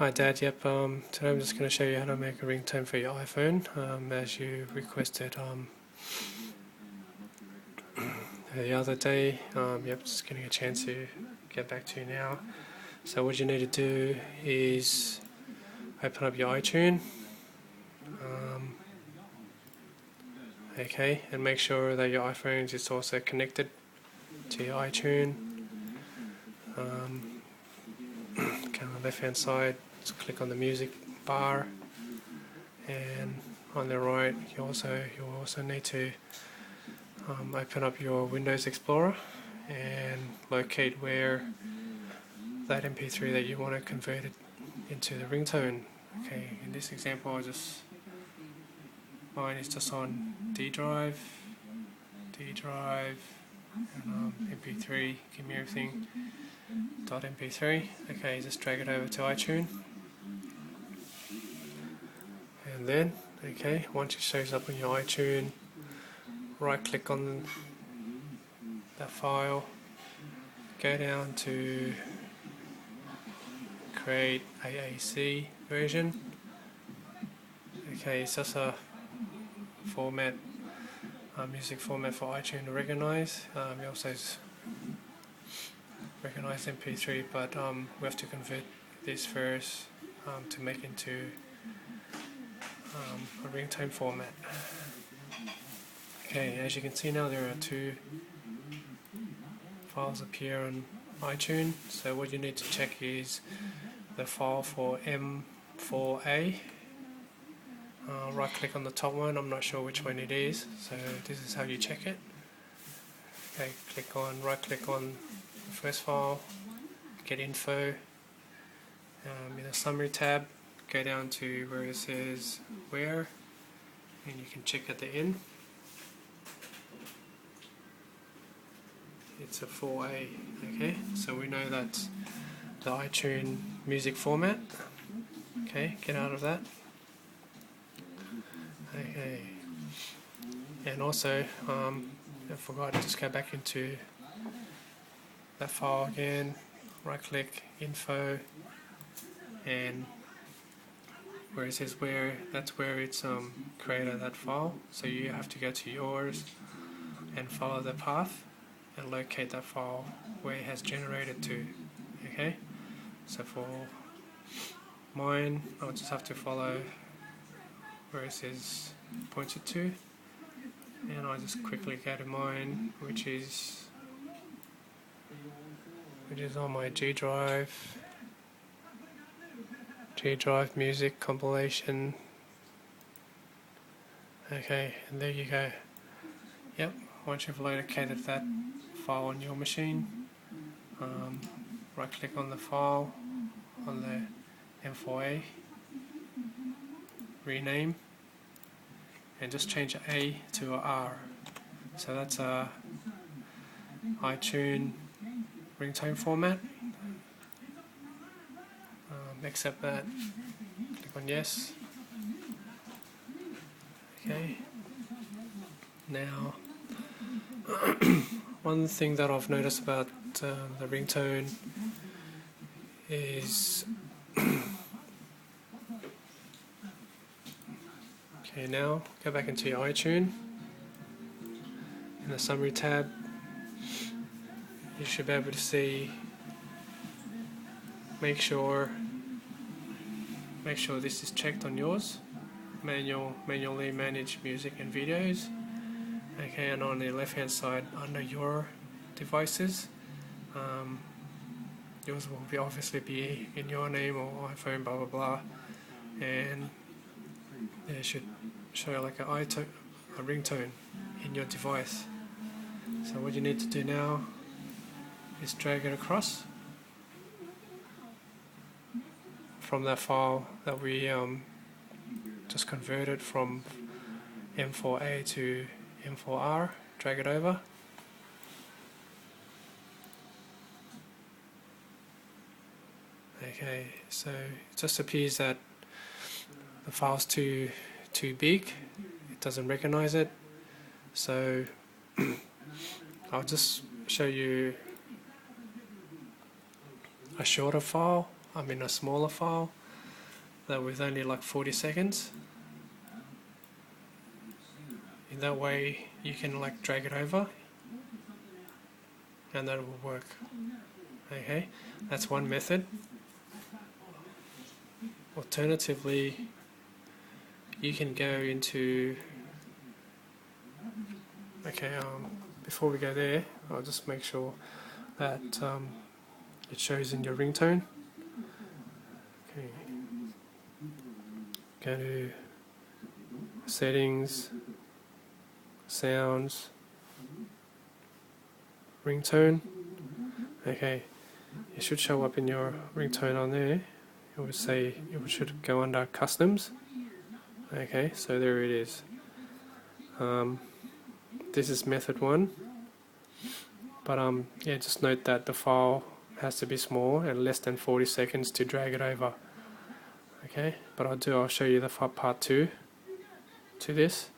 Hi Dad, yep, today I'm just going to show you how to make a ringtone for your iPhone, as you requested the other day. Yep, just getting a chance to get back to you now. So what you need to do is open up your iTunes, okay, and make sure that your iPhone is also connected to your iTunes. Okay, on the left hand side, just click on the music bar, and on the right you also need to open up your Windows Explorer and locate where that MP3 that you want to convert it into the ringtone. Okay, in this example, mine is just on D drive, and MP3. Give me everything. .mp3. Okay, just drag it over to iTunes, and then once it shows up on your iTunes, right click on that file, go down to create AAC version. Okay, it's just a format, music format for iTunes to recognize. It also recognize MP3, but we have to convert this first to make into a ringtone format. Okay, as you can see now, there are two files appear on iTunes. So what you need to check is the file for M4A. Right click on the top one. I'm not sure which one it is, so this is how you check it. Okay, right click on the first file, get info. In the summary tab, go down to where it says where, and you can check at the end. It's a 4A. Okay, so we know that's the iTunes music format. Okay, get out of that. Okay, and also I forgot to just go back into that file again, right click, info, and where it says where, that's where it's created that file. So you have to go to yours and follow the path and locate that file where it has generated to. Okay, so for mine, I'll just have to follow where it says pointed to, and I'll just quickly go to mine, which is on my G drive music compilation. Okay, and there you go. Yep, once you've located that file on your machine, right click on the file on the M4A, rename, and just change A to a R. So that's a iTunes ringtone format. Accept that, click on yes. Okay, now one thing that I've noticed about the ringtone is okay, now go back into your iTunes. In the summary tab, you should be able to see, make sure this is checked on yours. Manually manage music and videos. Okay, and on the left hand side under your devices, yours will obviously be in your name or iPhone, blah blah blah, and it should show like a ringtone in your device. So what you need to do now is drag it across from that file that we just converted from M4A to M4R, drag it over. Okay, so it just appears that the file's too big, it doesn't recognize it, so I'll just show you a shorter file, a smaller file. that with only like 40 seconds. In that way you can like drag it over and that will work. Okay, that's one method. Alternatively, you can go into, okay, before we go there, I'll just make sure that it shows in your ringtone. Okay, go to settings, sounds, ringtone. Okay, it should show up in your ringtone on there. It would say, it should go under customs. Okay, so there it is. This is method 1, but yeah, just note that the file has to be small and less than 40 seconds to drag it over. Okay, but I'll show you the part 2 to this.